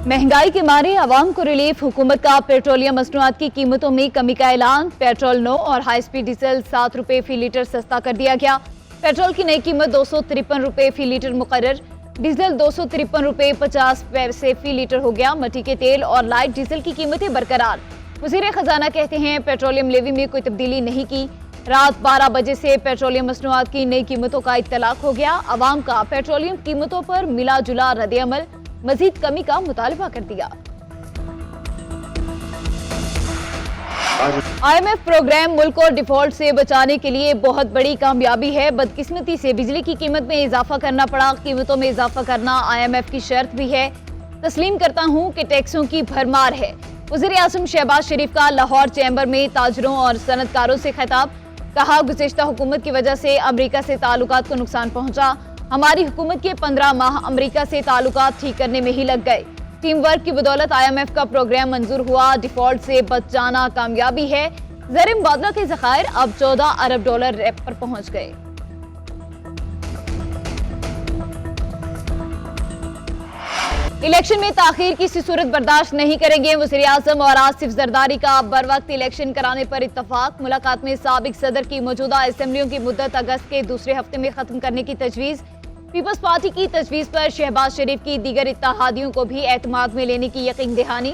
महंगाई के मारे आवाम को रिलीफ, हुकूमत का पेट्रोलियम मसनूआत की कीमतों में कमी का ऐलान। पेट्रोल 9 और हाई स्पीड डीजल 7 रुपए फी लीटर सस्ता कर दिया गया। पेट्रोल की नई कीमत 253 रुपए फी लीटर मुकर्रर, डीजल 253 रुपए 50 पैसे फी लीटर हो गया। मट्टी के तेल और लाइट डीजल की कीमतें बरकरार। वज़ीर खजाना कहते हैं पेट्रोलियम लेवी में कोई तब्दीली नहीं की। रात 12 बजे से पेट्रोलियम मसनूआत की नई कीमतों का इत्तलाक हो गया। अवाम का पेट्रोलियम कीमतों पर मिला जुला रद्द-ए-अमल, मजीद कमी का मुतालबा कर दिया। IMF प्रोग्राम मुल्क को डिफॉल्ट से बचाने के लिए बहुत बड़ी कामयाबी है। बदकिस्मती से बिजली की कीमत में इजाफा करना पड़ा। कीमतों में इजाफा करना IMF की शर्त भी है। तस्लीम करता हूँ कि टैक्सों की भरमार है। वज़ीर आज़म शहबाज शरीफ का लाहौर चैम्बर में ताजरों और सनतकारों से खिताब। कहा, गुज़िश्ता हुकूमत की वजह से अमरीका से ताल्लुकात को नुकसान पहुंचा। हमारी हुकूमत के 15 माह अमरीका से ताल्लुकात ठीक करने में ही लग गए। टीम वर्क की बदौलत IMF का प्रोग्राम मंजूर हुआ। डिफॉल्ट से बच जाना कामयाबी है। ज़र मुबादला के ज़खायर अब $14 अरब रैप पर पहुंच गए। इलेक्शन में ताखीर की सूरत बर्दाश्त नहीं करेंगे। वज़ीर आज़म और आसिफ जरदारी का बर वक्त इलेक्शन कराने पर इत्तफाक। मुलाकात में साबिक सदर की मौजूदा असम्बलियों की मुद्दत अगस्त के दूसरे हफ्ते में खत्म करने की तजवीज़। पीपल्स पार्टी की तजवीज़ पर शहबाज शरीफ की दीगर इत्तेहादियों को भी एतमाद में लेने की यकीन दहानी।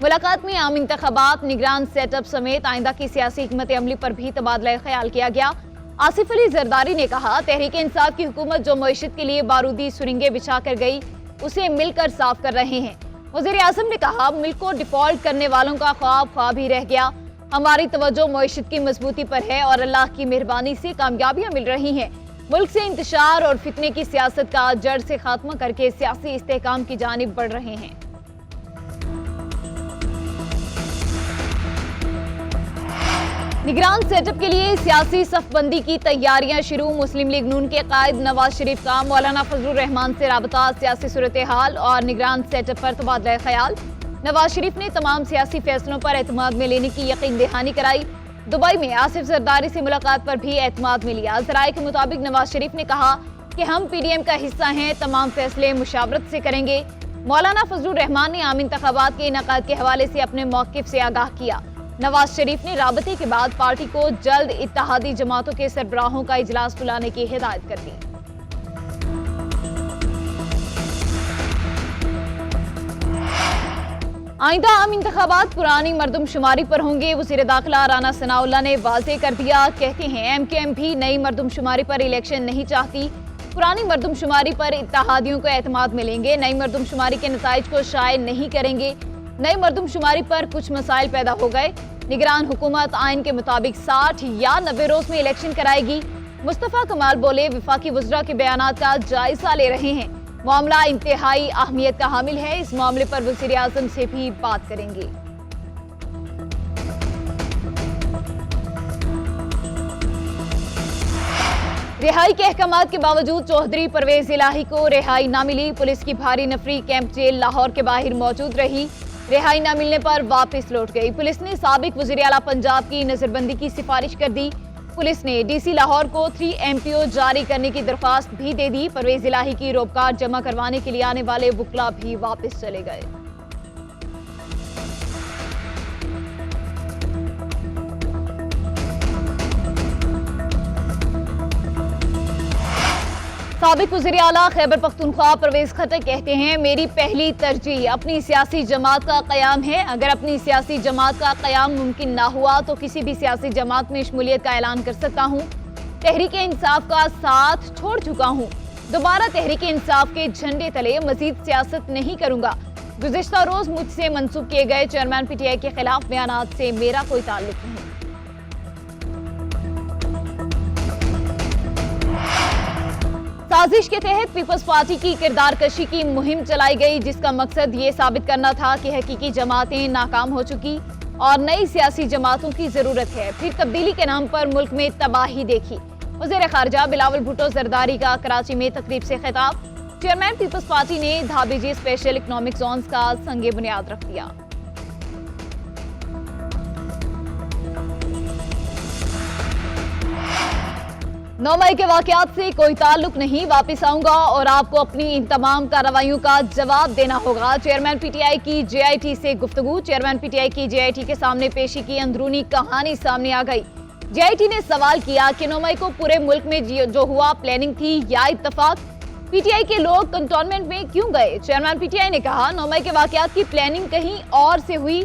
मुलाकात में आम इंतखाबात, निगरान सेटअप समेत आइंदा की सियासी हिकमत अमली पर भी तबादला ख्याल किया गया। आसिफ अली जरदारी ने कहा, तहरीक इंसाफ की हुकूमत जो मईशत के लिए बारूदी सुरंगें बिछा कर गई उसे मिलकर साफ कर रहे हैं। वज़ीर आज़म ने कहा, मुल्क को डिफॉल्ट करने वालों का ख्वाब ही रह गया। हमारी तवज्जो मईशत की मजबूती पर है और अल्लाह की मेहरबानी से कामयाबियां मिल रही हैं। मुल्क से इंतशार और फितने की सियासत का जड़ से खात्मा करके सियासी इस्तेहकाम की जानिब बढ़ रहे हैं। निगरान सेटअप के लिए सियासी सफबंदी की तैयारियां शुरू। मुस्लिम लीग नून के कायद नवाज शरीफ का मौलाना फजलुर रहमान से राबता, सियासी सूरत हाल और निगरान सेटअप पर तबादला ख्याल। नवाज शरीफ ने तमाम सियासी फैसलों पर एतमाद में लेने की यकीन दहानी कराई। दुबई में आसिफ जरदारी से मुलाकात पर भी एतमाद में लिया। ज़राए के मुताबिक नवाज शरीफ ने कहा कि हम PDM का हिस्सा हैं, तमाम फैसले मुशावरत से करेंगे। मौलाना फजलुर रहमान ने आम इंतखाबात के इनेकाद के हवाले से अपने मौक़िफ़ से आगाह किया। नवाज शरीफ ने राबते के बाद पार्टी को जल्द इत्तेहादी जमातों के सरबराहों का इजलास बुलाने की हिदायत कर दी। आइंदा आम इंतखाबात पुरानी मरदमशुमारी पर होंगे। वज़ीर दाखिला राना सनाउल्लाह ने वाज़ेह कर दिया। कहते हैं MKM भी नई मरदमशुमारी पर इलेक्शन नहीं चाहती। पुरानी मरदमशुमारी पर इत्तेहादियों को एतमाद मिलेंगे। नई मरदमशुमारी के नताइज को शाये नहीं करेंगे। नई मरदमशुमारी पर कुछ मसाइल पैदा हो गए। निगरान हुकूमत आइन के मुताबिक 60 या 90 रोज में इलेक्शन कराएगी। मुस्तफ़ा कमाल बोले, वफाकी वज़रा के बयानात का जायजा ले रहे हैं। मामला इंतहाई अहमियत का हामिल है। इस मामले पर वज़ीर आज़म से भी बात करेंगे। रिहाई के अहकामात के बावजूद चौधरी परवेज इलाही को रिहाई न मिली। पुलिस की भारी नफरी कैंप जेल लाहौर के बाहर मौजूद रही। रिहाई न मिलने पर वापस लौट गई। पुलिस ने साबिक वज़ीर आला पंजाब की नजरबंदी की सिफारिश कर दी। पुलिस ने DC लाहौर को 3 MPO जारी करने की दरख्वास्त भी दे दी। परवेज इलाही की रोबकार जमा करवाने के लिए आने वाले वुकला भी वापस चले गए। साबिक वज़ीर आला खैबर पख्तूनख्वा परवेज खटक कहते हैं, मेरी पहली तरजीह अपनी सियासी जमात का क़याम है। अगर अपनी सियासी जमात का क़याम मुमकिन ना हुआ तो किसी भी सियासी जमात में शमूलियत का ऐलान कर सकता हूँ। तहरीक इंसाफ का साथ छोड़ चुका हूँ। दोबारा तहरीक इंसाफ के झंडे तले मजीद सियासत नहीं करूँगा। गुज़िश्ता रोज मुझसे मंसूब किए गए चेयरमैन PTI के खिलाफ बयानात से मेरा कोई ताल्लुक नहीं। साजिश के तहत पीपल्स पार्टी की किरदार कशी की मुहिम चलाई गई, जिसका मकसद ये साबित करना था कि हकीकी जमातें नाकाम हो चुकी और नई सियासी जमातों की जरूरत है। फिर तब्दीली के नाम पर मुल्क में तबाही देखी। वज़ीर ख़ारजा बिलावल भुट्टो जरदारी का कराची में तकरीब से खिताब। चेयरमैन पीपल्स पार्टी ने धाबीजी स्पेशल इकनॉमिक जोन्स का संगे बुनियाद रख दिया। 9 मई के वाकयात से कोई ताल्लुक नहीं, वापस आऊंगा और आपको अपनी इन तमाम कार्रवाइयों का जवाब देना होगा। चेयरमैन पीटीआई की जेआईटी से गुफ्तगू। चेयरमैन पीटीआई की जेआईटी के सामने पेशी की अंदरूनी कहानी सामने आ गई। जेआईटी ने सवाल किया कि 9 मई को पूरे मुल्क में जो हुआ प्लानिंग थी या इत्तफाक? पीटीआई के लोग कंटोनमेंट में क्यों गए? चेयरमैन पीटीआई ने कहा 9 मई के वाकयात की प्लानिंग कहीं और से हुई,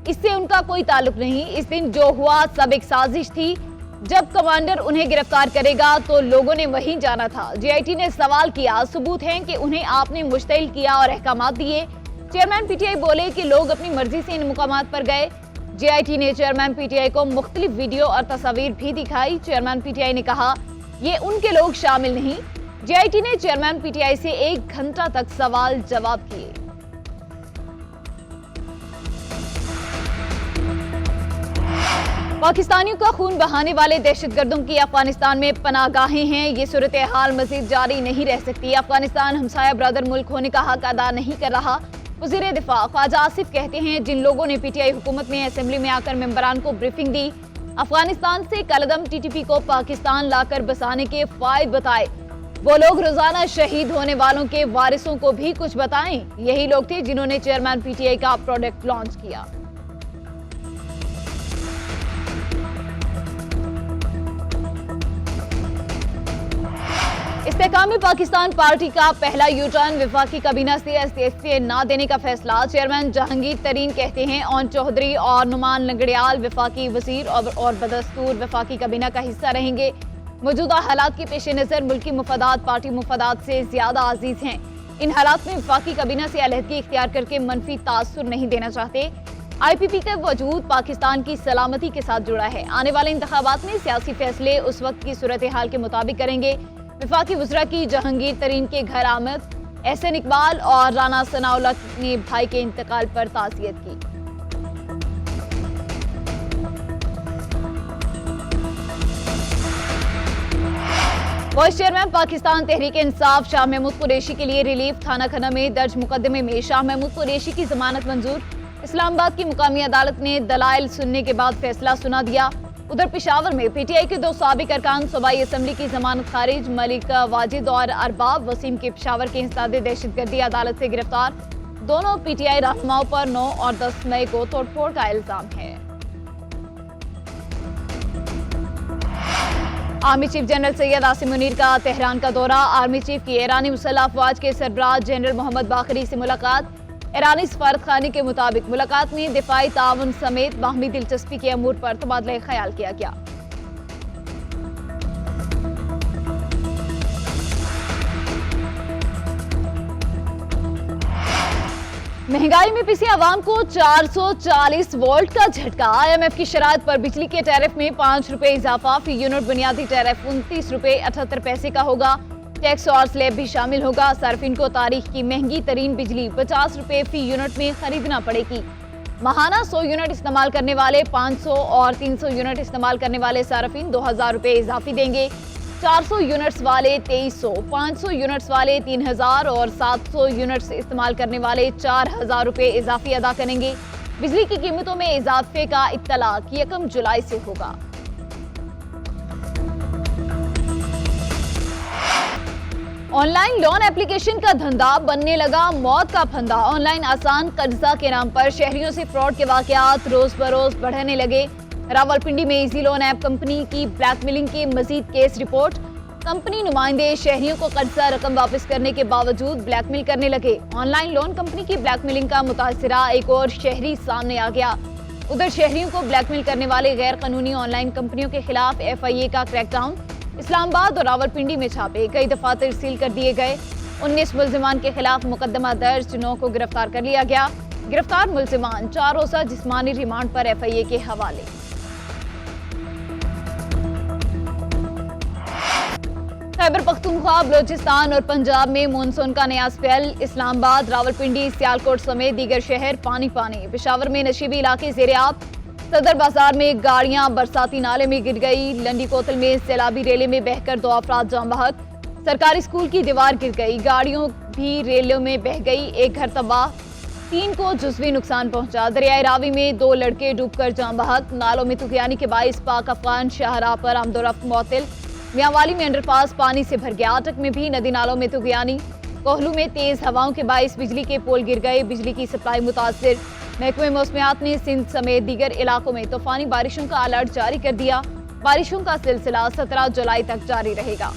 इससे उनका कोई ताल्लुक नहीं। इस दिन जो हुआ सब एक साजिश थी। जब कमांडर उन्हें गिरफ्तार करेगा तो लोगों ने वहीं जाना था। जेआईटी ने सवाल किया, सबूत है कि उन्हें आपने मुश्तइल किया और अहकामात दिए? चेयरमैन पीटीआई बोले कि लोग अपनी मर्जी से इन मुकामात पर गए। जेआईटी ने चेयरमैन पीटीआई को मुख्तलिफ वीडियो और तस्वीर भी दिखाई। चेयरमैन पीटीआई ने कहा ये उनके लोग शामिल नहीं। जेआईटी ने चेयरमैन पीटीआई से 1 घंटा तक सवाल जवाब किए। पाकिस्तानियों का खून बहाने वाले दहशतगर्दों की अफगानिस्तान में पनाहगाहें हैं। ये सूरत हाल मजीद जारी नहीं रह सकती। अफगानिस्तान हमसाया ब्रदर मुल्क होने का हक अदा नहीं कर रहा। वज़ीर दिफा ख्वाजा आसिफ कहते हैं जिन लोगों ने पीटीआई हुकूमत में असेंबली में आकर मेंबरान को ब्रीफिंग दी, अफगानिस्तान से कलदम टीटीपी को पाकिस्तान लाकर बसाने के फायदे बताए, वो लोग रोजाना शहीद होने वालों के वारिसों को भी कुछ बताएं। यही लोग थे जिन्होंने चेयरमैन पीटीआई का प्रोडक्ट लॉन्च किया। इस्तेकामी पाकिस्तान पार्टी का पहला यूटर्न, विफाकी काबीना से इस्तीफे न देने का फैसला। चेयरमैन जहांगीर तरीन कहते हैं ओन चौधरी और नुमान लंगड़ियाल विफाकी वजीर और बदस्तूर विफाकी काबीना का हिस्सा रहेंगे। मौजूदा हालात के पेश नज़र मुल्की मुफादात पार्टी मुफादात से ज्यादा अजीज हैं। इन हालात में विफाकी काबीना से अलहदगी इख्तियार करके मनफी तासुर नहीं देना चाहते। IPP का वजूद पाकिस्तान की सलामती के साथ जुड़ा है। आने वाले इंतखाबात में सियासी फैसले उस वक्त की सूरत हाल के मुताबिक करेंगे। विफाकी वज़रा की जहांगीर तरीन के घर आमद, एहसन इकबाल और राना सनाउल्लाह ने भाई के इंतकाल पर ताज़ियत की। वाइस चेयरमैन पाकिस्तान तहरीक इंसाफ शाह महमूद कुरैशी के लिए रिलीफ। थाना खन्ना में दर्ज मुकदमे में शाह महमूद कुरैशी की जमानत मंजूर। इस्लामाबाद की मुकामी अदालत ने दलाइल सुनने के बाद फैसला सुना दिया। उधर पेशावर में पीटीआई के 2 साबिक अरकान सूबाई असम्बली की जमानत खारिज। मलिक वाजिद और अरबाब वसीम के पेशावर के इंसदादे दहशतगर्दी अदालत से गिरफ्तार। दोनों पीटीआई रहनुमाओं पर 9 और 10 मई को तोड़फोड़ का इल्जाम है। Army chief general Syed Asim Munir का तेहरान का दौरा। आर्मी चीफ की ईरानी मुसल्लह अफवाज के सरबराह जनरल मोहम्मद बाकरी से मुलाकात। ईरानी सफारतखाने के मुताबिक मुलाकात में दिफाई ताउन समेत बाहमी दिलचस्पी के अमूर पर तबादला ख्याल किया गया। महंगाई में पिसी आवाम को 440 वोल्ट का झटका। IMF की शराइत पर बिजली के टैरिफ में 5 रुपए इजाफा। फी यूनिट बुनियादी टैरिफ 29 रुपए 78 पैसे का होगा। टैक्स और स्लैब भी शामिल होगा। सार्फिन को तारीख की महंगी तरीन बिजली 50 रुपए फी यूनिट में खरीदना पड़ेगी। माहाना 100 यूनिट इस्तेमाल करने वाले 500 और 300 यूनिट इस्तेमाल करने वाले सार्फिन 2000 रुपए इजाफी देंगे। 400 यूनिट्स वाले 2300, 500 यूनिट्स वाले 3000 और 700 यूनिट्स इस्तेमाल करने वाले 4000 रुपए इजाफी अदा करेंगे। बिजली की कीमतों में इजाफे का इत्तलाक 1 जुलाई से होगा। ऑनलाइन लोन एप्लीकेशन का धंधा बनने लगा मौत का फंदा। ऑनलाइन आसान कर्जा के नाम पर शहरियों से फ्रॉड के वाकयात रोज बरोज बढ़ने लगे। रावलपिंडी में इजी लोन ऐप कंपनी की ब्लैकमेलिंग के मजीद केस रिपोर्ट। कंपनी नुमाइंदे शहरियों को कर्जा रकम वापस करने के बावजूद ब्लैकमेल करने लगे। ऑनलाइन लोन कंपनी की ब्लैकमेलिंग का मुतासिरा एक और शहरी सामने आ गया। उधर शहरियों को ब्लैकमेल करने वाले गैर कानूनी ऑनलाइन कंपनियों के खिलाफ FIA का क्रैकडाउन। इस्लामाबाद और रावलपिंडी में छापे कई दफा तरसील कर दिए गए। 19 मुल्जिमान के खिलाफ मुकदमा दर्ज, 9 को गिरफ्तार कर लिया गया। गिरफ्तार मुल्जिमान 4 रोज़ा जिस्मानी रिमांड पर FIA के हवाले। खैबर पख्तूनख्वा, बलोचिस्तान और पंजाब में मानसून का नया स्पेल। इस्लामाबाद, रावलपिंडी, सियालकोट समेत दीगर शहर पानी पानी। पेशावर में नशीबी इलाके ज़ेर-ए-आब। सदर बाजार में गाड़ियां बरसाती नाले में गिर गई। लंडी कोतल में सैलाबी रेले में बहकर 2 अफराद जाम बहक। सरकारी स्कूल की दीवार गिर गई। गाड़ियों भी रेलों में बह गई। 1 घर तबाह, 3 को जुज़वी नुकसान पहुंचा। दरियाए रावी में 2 लड़के डूबकर जाम बहक। नालों में तुगयानी के बाइस पाक अफगान शाहराह पर आमदोरफ्त मुअत्तल। मियांवाली में अंडरपास पानी से भर गया। अटक में भी नदी नालों में तुगयानी। कोहलू में तेज हवाओं के बाइस बिजली के पोल गिर गए, बिजली की सप्लाई मुतासिर। महकमे मौसमियात ने सिंध समेत दीगर इलाकों में तूफानी बारिशों का अलर्ट जारी कर दिया। बारिशों का सिलसिला 17 जुलाई तक जारी रहेगा।